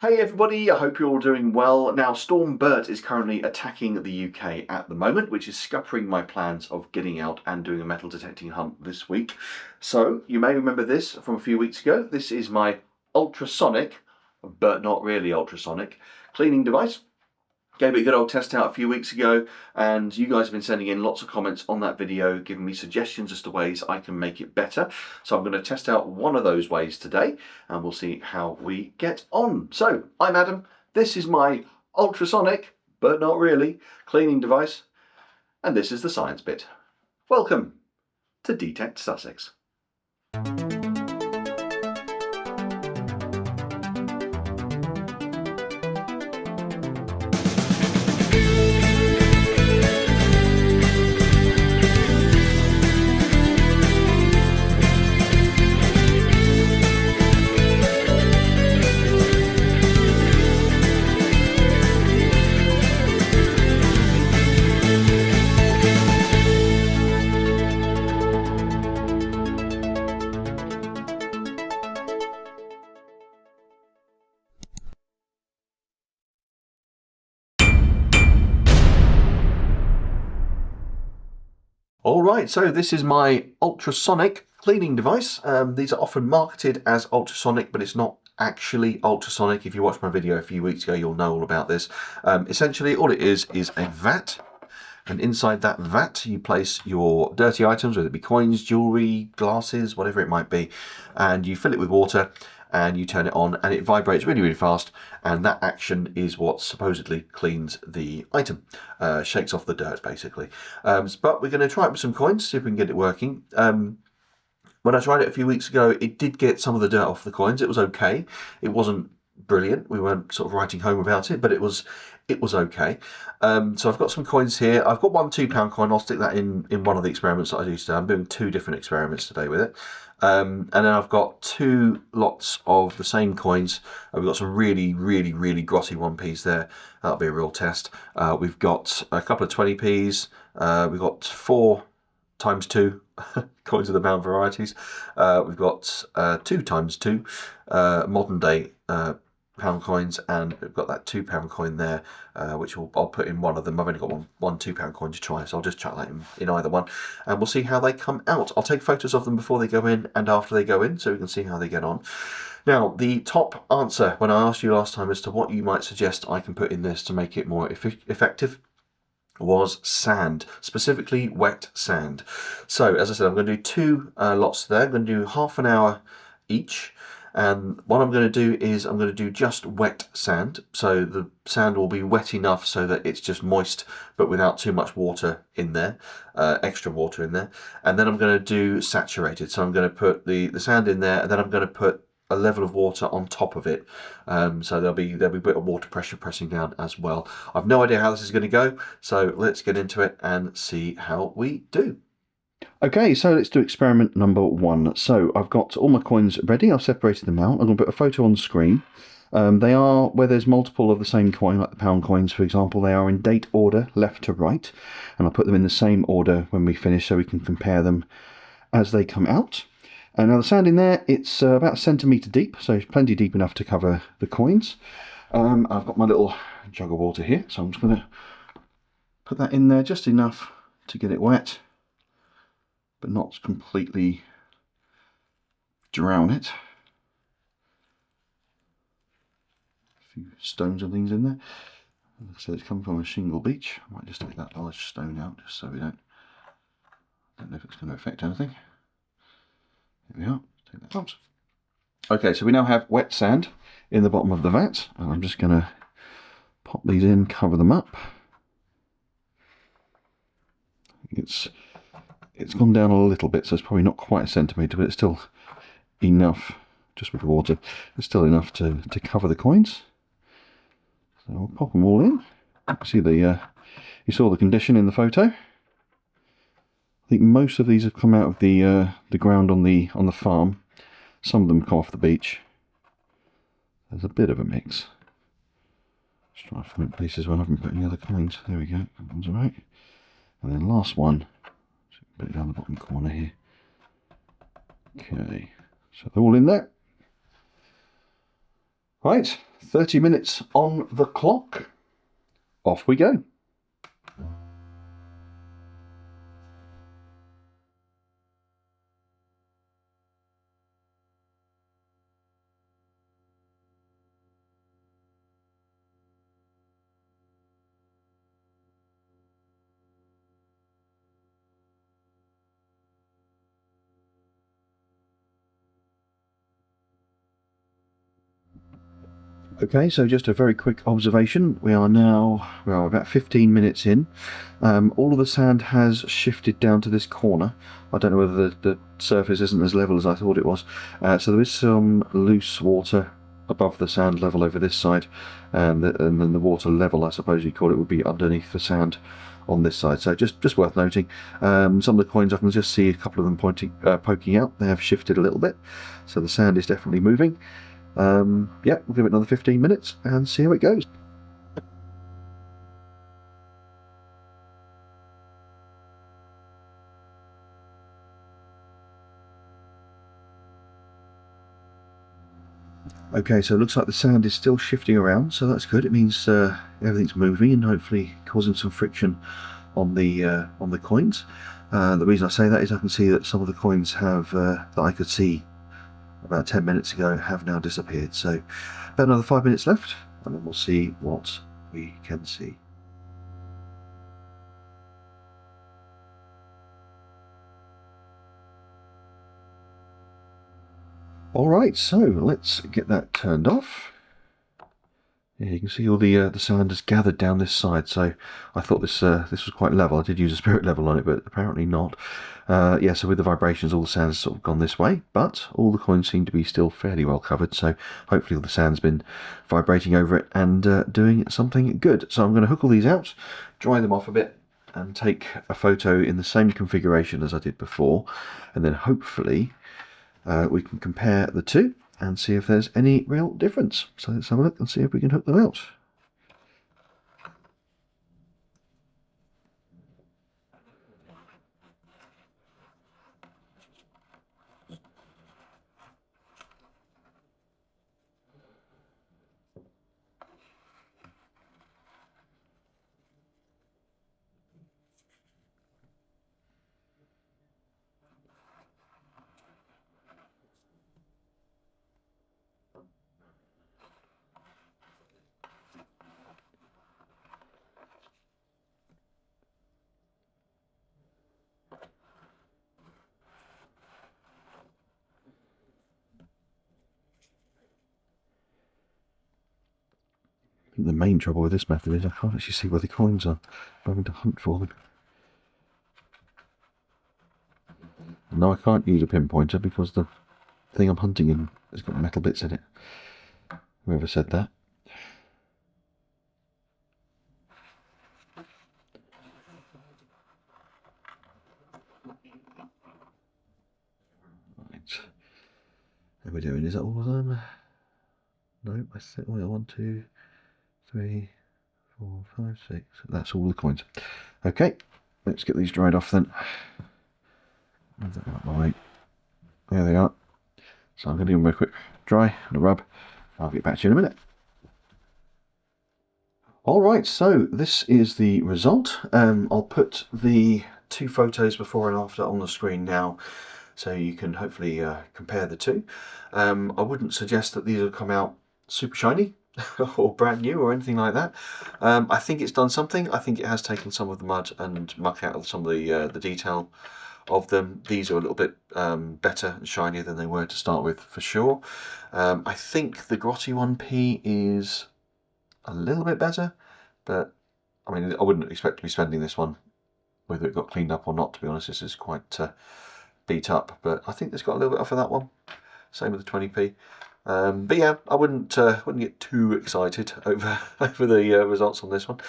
Hey everybody, I hope you're all doing well. Now, Storm Bert is currently attacking the UK at the moment, which is scuppering my plans of getting out and doing a metal detecting hunt this week. So, you may remember this from a few weeks ago. This is my ultrasonic, but not really ultrasonic, cleaning device. Gave it a good old test out a few weeks ago, and you guys have been sending in lots of comments on that video, giving me suggestions as to ways I can make it better. So I'm going to test out one of those ways today, and we'll see how we get on. So, I'm Adam. This is my ultrasonic, but not really, cleaning device, and this is the science bit. Welcome to D-Tekt Sussex. Alright, so this is my ultrasonic cleaning device. These are often marketed as ultrasonic, but it's not actually ultrasonic. If you watched my video a few weeks ago, you'll know all about this. Essentially, all it is a vat, and inside that vat you place your dirty items, whether it be coins, jewellery, glasses, whatever it might be, and you fill it with water, and you turn it on and it vibrates really, really fast, and that action is what supposedly cleans the item, shakes off the dirt basically. But we're going to try it with some coins, see if we can get it working. When I tried it a few weeks ago, it did get some of the dirt off the coins. It was okay. It wasn't brilliant. We weren't sort of writing home about it, but it was okay. So I've got some coins here. I've got one £2 coin. I'll stick that in one of the experiments that I do today. I'm doing two different experiments today with it. And then I've got two lots of the same coins. We've got some really, really, really grotty 1p's there. That'll be a real test. We've got a couple of 20p's. We've got 4 times 2 coins of the pound varieties. We've got 2 times 2 modern day pound coins, and we've got that £2 coin there, which I'll put in one of them. I've only got one £2 coin to try, so I'll just chuck that in either one, and we'll see how they come out. I'll take photos of them before they go in and after they go in, so we can see how they get on. Now, the top answer when I asked you last time as to what you might suggest I can put in this to make it more effective was sand, specifically wet sand. So, as I said, I'm going to do 2 lots there. I'm going to do half an hour each. And what I'm going to do is I'm going to do just wet sand. So the sand will be wet enough so that it's just moist, but without too much water in there, extra water in there. And then I'm going to do saturated. So I'm going to put the sand in there, and then I'm going to put a level of water on top of it. So there'll be a bit of water pressure pressing down as well. I've no idea how this is going to go, so let's get into it and see how we do. Okay, so let's do experiment number 1. So I've got all my coins ready. I've separated them out. I'm going to put a photo on the screen. They are, where there's multiple of the same coin, like the pound coins for example, they are in date order, left to right. And I'll put them in the same order when we finish so we can compare them as they come out. And now the sand in there, it's about 1 centimetre deep, so it's plenty deep enough to cover the coins. I've got my little jug of water here, so I'm just going to put that in there just enough to get it wet, but not completely drown it. A few stones and things in there. So it's come from a shingle beach. I might just take that large stone out just so we don't know if it's going to affect anything. Here we are, take that out. Okay, so we now have wet sand in the bottom of the vat, and I'm just going to pop these in, cover them up. It's gone down a little bit, so it's probably not quite 1 centimetre, but it's still enough, just with the water, it's still enough to cover the coins. So I'll pop them all in. See you saw the condition in the photo. I think most of these have come out of the ground on the farm. Some of them come off the beach. There's a bit of a mix. Let's try to find places where I haven't put any other coins. There we go, that one's alright. And then last one, put it down the bottom corner here. Okay, so they're all in there. Right, 30 minutes on the clock. Off we go. Okay, so just a very quick observation. We are now, well, about 15 minutes in. All of the sand has shifted down to this corner. I don't know whether the surface isn't as level as I thought it was. So there is some loose water above the sand level over this side, and then the water level, I suppose you'd call it, would be underneath the sand on this side. So just worth noting. Some of the coins, I can just see a couple of them poking out. They have shifted a little bit, so the sand is definitely moving. Yeah, we'll give it another 15 minutes and see how it goes. Okay, so it looks like the sand is still shifting around, so that's good. It means everything's moving and hopefully causing some friction on the coins. The reason I say that is I can see that some of the coins have that I could see about 10 minutes ago have now disappeared. So about another 5 minutes left, and then we'll see what we can see. Alright, so let's get that turned off. Yeah, you can see all the sand has gathered down this side, so I thought this was quite level. I did use a spirit level on it, but apparently not. Yeah, so with the vibrations, all the sand's sort of gone this way, but all the coins seem to be still fairly well covered, so hopefully all the sand's been vibrating over it and doing something good. So I'm going to hook all these out, dry them off a bit, and take a photo in the same configuration as I did before, and then hopefully we can compare the two and see if there's any real difference. So let's have a look and see if we can hook them out. I think the main trouble with this method is I can't actually see where the coins are. I'm having to hunt for them. No, I can't use a pinpointer because the thing I'm hunting in has got metal bits in it. Whoever said that. Right. How are we doing? Is that all of them? No, I think, well, 1, 2, 3, 4, 5, 6. That's all the coins. Okay, let's get these dried off then. Move that out of my way. There they are. So I'm going to give them a quick dry and a rub. I'll get back to you in a minute. Alright, so this is the result. I'll put the two photos before and after on the screen now, so you can hopefully compare the two. I wouldn't suggest that these will come out super shiny or brand new or anything like that. I think it's done something. I think it has taken some of the mud and muck out of some of the detail of them. These are a little bit better and shinier than they were to start with, for sure. I think the grotty 1p is a little bit better, but I mean, I wouldn't expect to be spending this one whether it got cleaned up or not, to be honest. This is quite beat up, but I think it's got a little bit off of that one. Same with the 20p. But yeah, I wouldn't get too excited over the results on this one.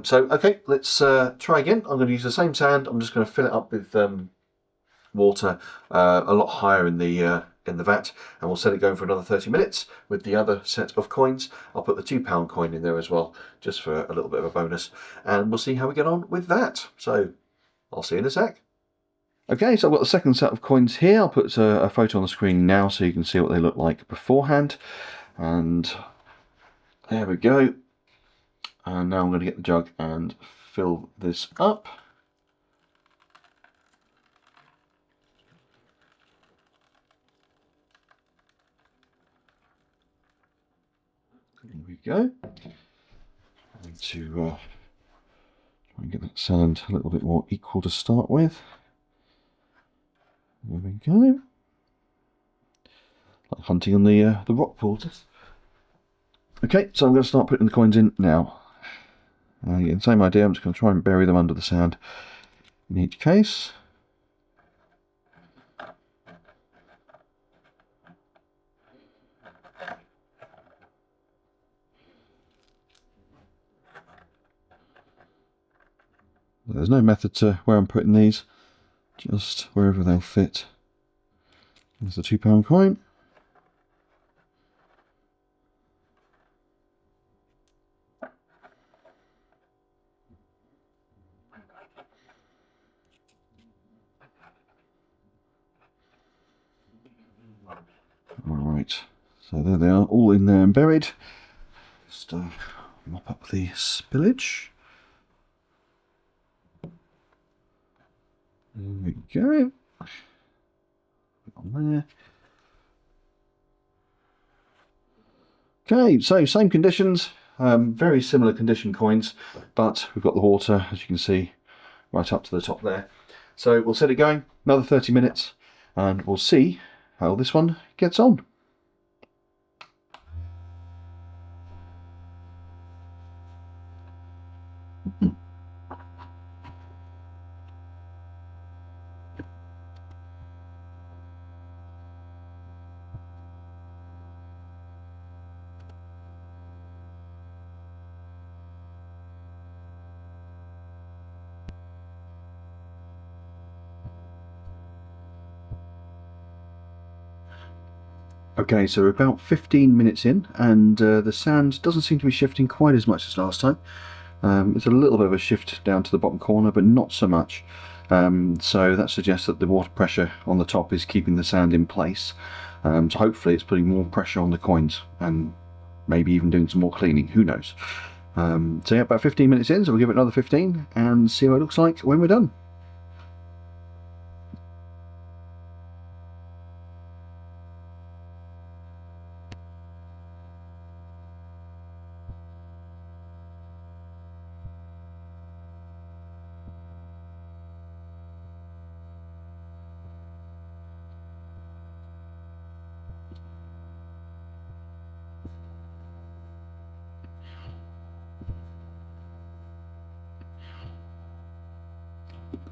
So okay, let's try again. I'm going to use the same sand. I'm just going to fill it up with water a lot higher in the vat, and we'll set it going for another 30 minutes with the other set of coins. I'll put the £2 coin in there as well, just for a little bit of a bonus, and we'll see how we get on with that. So I'll see you in a sec. Okay, so I've got the second set of coins here. I'll put a photo on the screen now so you can see what they look like beforehand. And there we go. And now I'm going to get the jug and fill this up. There we go. And to try and get that sand a little bit more equal to start with. There we go. Like hunting on the rock pools. Okay, so I'm going to start putting the coins in now. Again, same idea, I'm just going to try and bury them under the sand in each case. There's no method to where I'm putting these, just wherever they'll fit. There's the £2 coin. Alright, so there they are, all in there and buried. Just mop up the spillage. There we go. Put on there. Okay, so same conditions, very similar condition coins, but we've got the water, as you can see, right up to the top there. So we'll set it going, another 30 minutes, and we'll see how this one gets on. Okay, so we're about 15 minutes in, and the sand doesn't seem to be shifting quite as much as last time. It's a little bit of a shift down to the bottom corner, but not so much. So that suggests that the water pressure on the top is keeping the sand in place. So hopefully it's putting more pressure on the coins, and maybe even doing some more cleaning, who knows. So yeah, about 15 minutes in, so we'll give it another 15 and see what it looks like when we're done.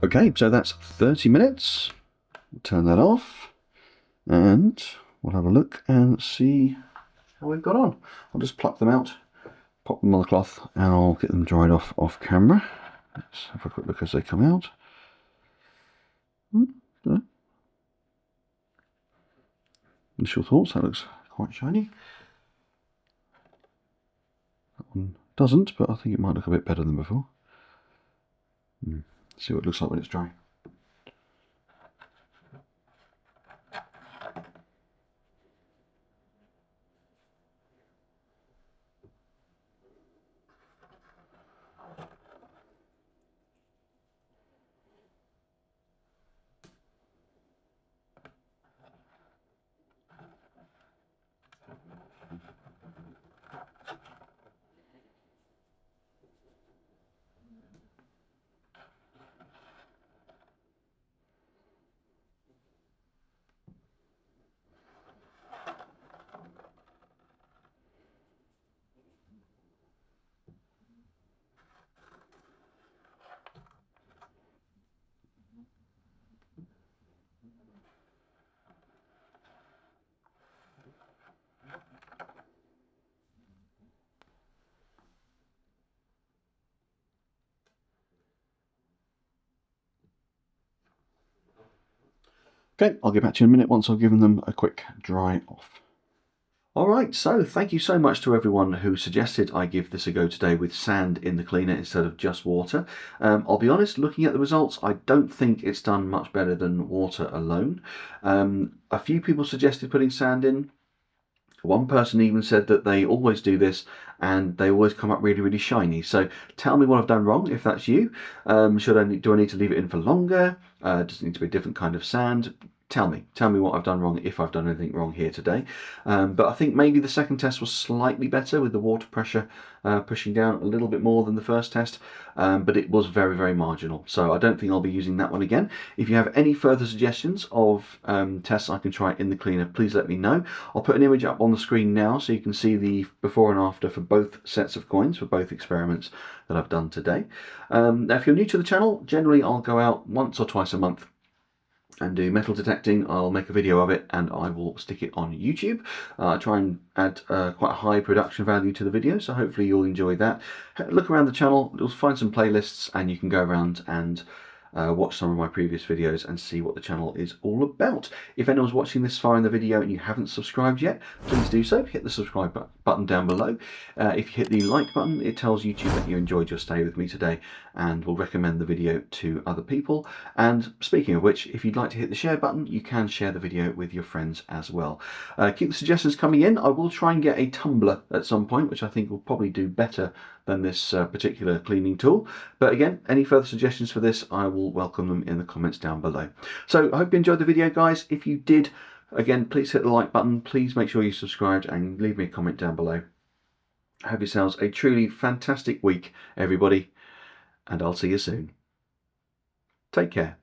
Okay, so that's 30 minutes. We'll turn that off and we'll have a look and see how we've got on. I'll just pluck them out, pop them on the cloth, and I'll get them dried off camera. Let's have a quick look as they come out. Initial thoughts, that looks quite shiny. That one doesn't, but I think it might look a bit better than before. See what it looks like when it's dry. Okay, I'll get back to you in a minute once I've given them a quick dry off. Alright, so thank you so much to everyone who suggested I give this a go today with sand in the cleaner instead of just water. I'll be honest, looking at the results, I don't think it's done much better than water alone. A few people suggested putting sand in. One person even said that they always do this and they always come up really, really shiny. So tell me what I've done wrong if that's you. Do I need to leave it in for longer? Does it need to be a different kind of sand? Tell me what I've done wrong, if I've done anything wrong here today. But I think maybe the second test was slightly better with the water pressure pushing down a little bit more than the first test, but it was very, very marginal. So I don't think I'll be using that one again. If you have any further suggestions of tests I can try in the cleaner, please let me know. I'll put an image up on the screen now so you can see the before and after for both sets of coins, for both experiments that I've done today. Now, if you're new to the channel, generally I'll go out once or twice a month and do metal detecting. I'll make a video of it and I will stick it on YouTube. I try and add quite a high production value to the video, so hopefully you'll enjoy that. Look around the channel, you'll find some playlists and you can go around and watch some of my previous videos and see what the channel is all about. If anyone's watching this far in the video and you haven't subscribed yet, please do so. Hit the subscribe button down below. If you hit the like button, it tells YouTube that you enjoyed your stay with me today and will recommend the video to other people. And speaking of which, if you'd like to hit the share button, you can share the video with your friends as well. Keep the suggestions coming in. I will try and get a tumbler at some point, which I think will probably do better than this particular cleaning tool. But again, any further suggestions for this, I will welcome them in the comments down below. So I hope you enjoyed the video, guys. If you did, again, please hit the like button. Please make sure you subscribed and leave me a comment down below. Have yourselves a truly fantastic week, everybody, and I'll see you soon. Take care.